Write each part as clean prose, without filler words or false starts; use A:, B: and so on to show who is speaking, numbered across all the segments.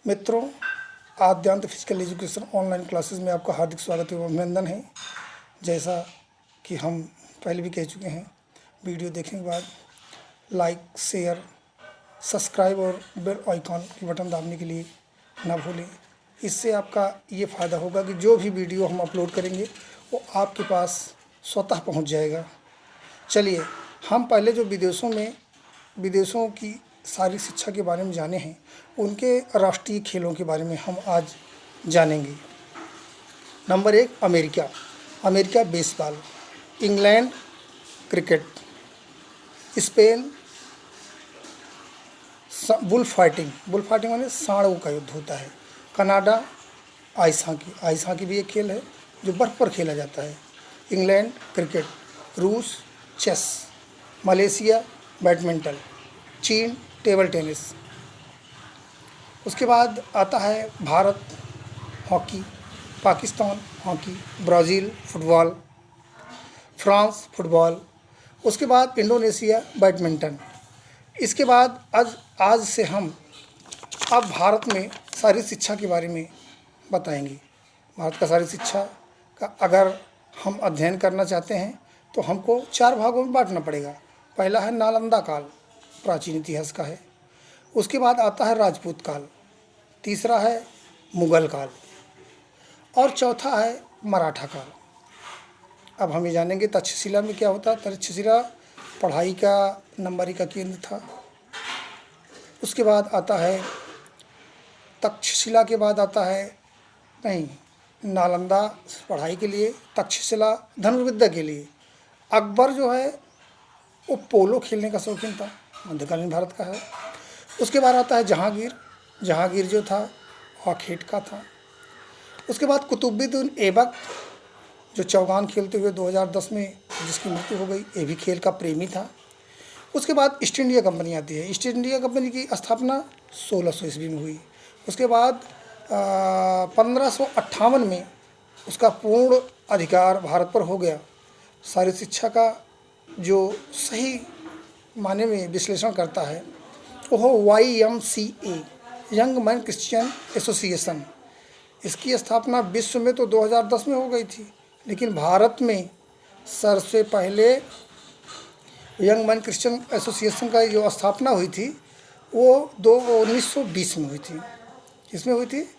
A: मित्रों, आद्यांत physical education online classes में आपका हार्दिक स्वागत एवं अभिनंदन है। जैसा कि हम पहले भी कह चुके हैं, वीडियो देखने के बाद लाइक, शेयर, सब्सक्राइब और बेल आइकॉन की बटन दाबने के लिए ना भूलें। इससे आपका ये फ़ायदा होगा कि जो भी वीडियो हम अपलोड करेंगे वो आपके पास स्वतः पहुंच जाएगा। चलिए, हम पहले जो विदेशों की शारीरिक शिक्षा के बारे में जाने हैं, उनके राष्ट्रीय खेलों के बारे में हम आज जानेंगे। Number 1, America baseball, England cricket, Spain bull fighting माने सांडों का युद्ध होता है, कनाडा आइस हॉकी भी एक खेल है जो बर्फ़ पर खेला जाता है, इंग्लैंड क्रिकेट, रूस चेस, मलेशिया बैडमिंटन, चीन टेबल टेनिस। उसके बाद आता है Bharat hockey, Pakistan hockey, Brazil football, France football. उसके बाद इंडोनेशिया बैडमिंटन। इसके बाद आज से हम अब भारत में शारीरिक शिक्षा के बारे में बताएंगे। भारत का शारीरिक शिक्षा का अगर हम अध्ययन करना चाहते हैं तो हमको 4 भागों में बांटना पड़ेगा। पहला है नालंदा काल, प्राचीन इतिहास का है। उसके बाद आता है राजपूत काल, तीसरा है मुगल काल और चौथा है मराठा काल। अब हम ये जानेंगे तक्षशिला में क्या होता है। तक्षशिला पढ़ाई का नंबरी का केंद्र था। उसके बाद आता है तक्षशिला के बाद आता है नालंदा पढ़ाई के लिए, तक्षशिला धनुर्विद्या के लिए। अकबर जो है वो पोलो खेलने का शौकीन था, मध्यकालीन भारत का है। उसके बाद आता है जहांगीर जो था वह खेत का था। उसके बाद कुतुबुद्दीन ऐबक जो चौगान खेलते हुए 2010 में जिसकी मृत्यु हो गई, ये भी खेल का प्रेमी था। उसके बाद ईस्ट इंडिया कंपनी आती है। ईस्ट इंडिया कंपनी की स्थापना 1600 ईस्वी में हुई। उसके बाद 1558 में उसका पूर्ण अधिकार भारत पर हो गया। शारीरिक शिक्षा का जो सही माने में विश्लेषण करता है वो YMCA, young man Christian association. इसकी स्थापना विश्व में तो 2010 में हो गई थी, लेकिन भारत में सबसे पहले यंग मैन क्रिश्चियन एसोसिएशन का जो स्थापना हुई थी वो 1920 में हुई थी। किसमें हुई थी?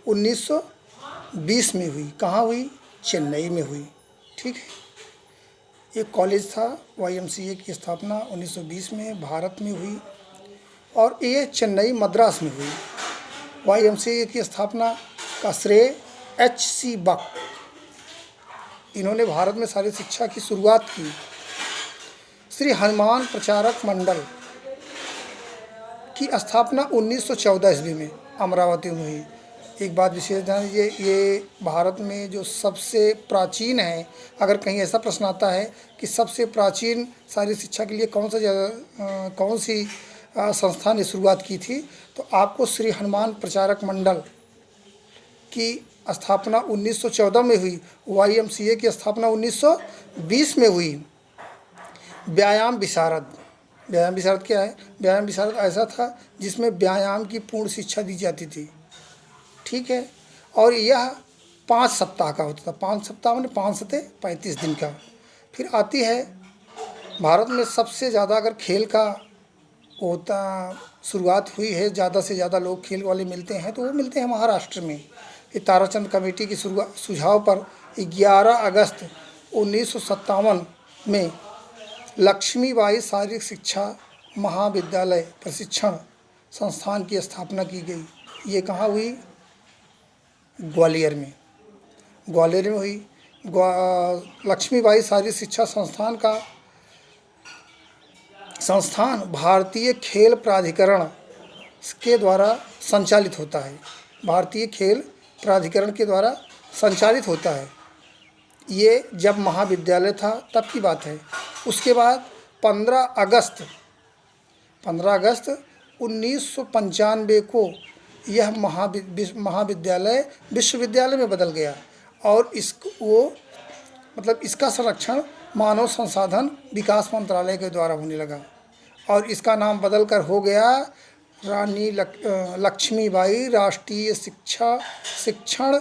A: 1920 में हुई। कहाँ हुई? चेन्नई में हुई। ठीक है, एक कॉलेज था। YMCA की स्थापना 1920 में भारत में हुई और ये चेन्नई मद्रास में हुई। YMCA की स्थापना का श्रेय HC बक, इन्होंने भारत में शारीरिक शिक्षा की शुरुआत की। श्री हनुमान प्रचारक मंडल की स्थापना 1914 ईस्वी में अमरावती में हुई। एक बात विशेष ध्यान दीजिए, ये भारत में जो सबसे प्राचीन है। अगर कहीं ऐसा प्रश्न आता है कि सबसे प्राचीन शारीरिक शिक्षा के लिए कौन सी संस्था ने शुरुआत की थी, तो आपको श्री हनुमान प्रचारक मंडल की स्थापना 1914 में हुई। YMCA की स्थापना 1920 में हुई। व्यायाम विशारद क्या है? व्यायाम विशारद ऐसा था जिसमें व्यायाम की पूर्ण शिक्षा दी जाती थी। ठीक है, और यह 5 सप्ताह का होता था। 5 सप्ताह में 5 सते 35 दिन का। फिर आती है भारत में सबसे ज़्यादा अगर खेल का होता शुरुआत हुई है, ज़्यादा से ज़्यादा लोग खेल वाले मिलते हैं तो वो मिलते हैं महाराष्ट्र में। ये ताराचंद कमेटी की सुझाव पर 11 अगस्त 1957 में लक्ष्मीबाई शारीरिक शिक्षा महाविद्यालय प्रशिक्षण संस्थान की स्थापना की गई। ये कहाँ हुई? ग्वालियर में हुई। लक्ष्मीबाई शारीरिक शिक्षा संस्थान भारतीय खेल प्राधिकरण के द्वारा संचालित होता है। भारतीय खेल प्राधिकरण के द्वारा संचालित होता है। ये जब महाविद्यालय था तब की बात है। उसके बाद 15 अगस्त 1995 को यह महाविद्यालय विश्वविद्यालय में बदल गया और इसका संरक्षण मानव संसाधन विकास मंत्रालय के द्वारा होने लगा और इसका नाम बदलकर हो गया रानी लक्ष्मीबाई राष्ट्रीय शिक्षण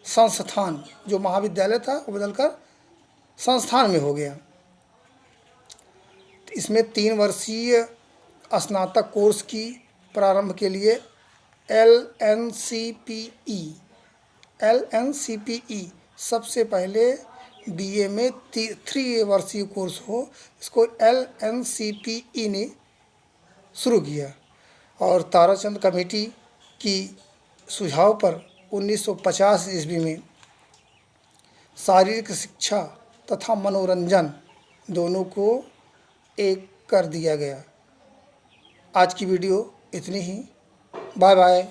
A: संस्थान, जो महाविद्यालय था वो बदलकर संस्थान में हो गया। इसमें 3 वर्षीय स्नातक कोर्स की प्रारंभ के लिए LNCPE सबसे पहले बीए में 3 वर्षीय कोर्स हो, इसको LNCPE ने शुरू किया। और ताराचंद कमेटी की सुझाव पर 1950 ईस्वी में शारीरिक शिक्षा तथा मनोरंजन दोनों को एक कर दिया गया। आज की वीडियो इतनी ही। Bye bye.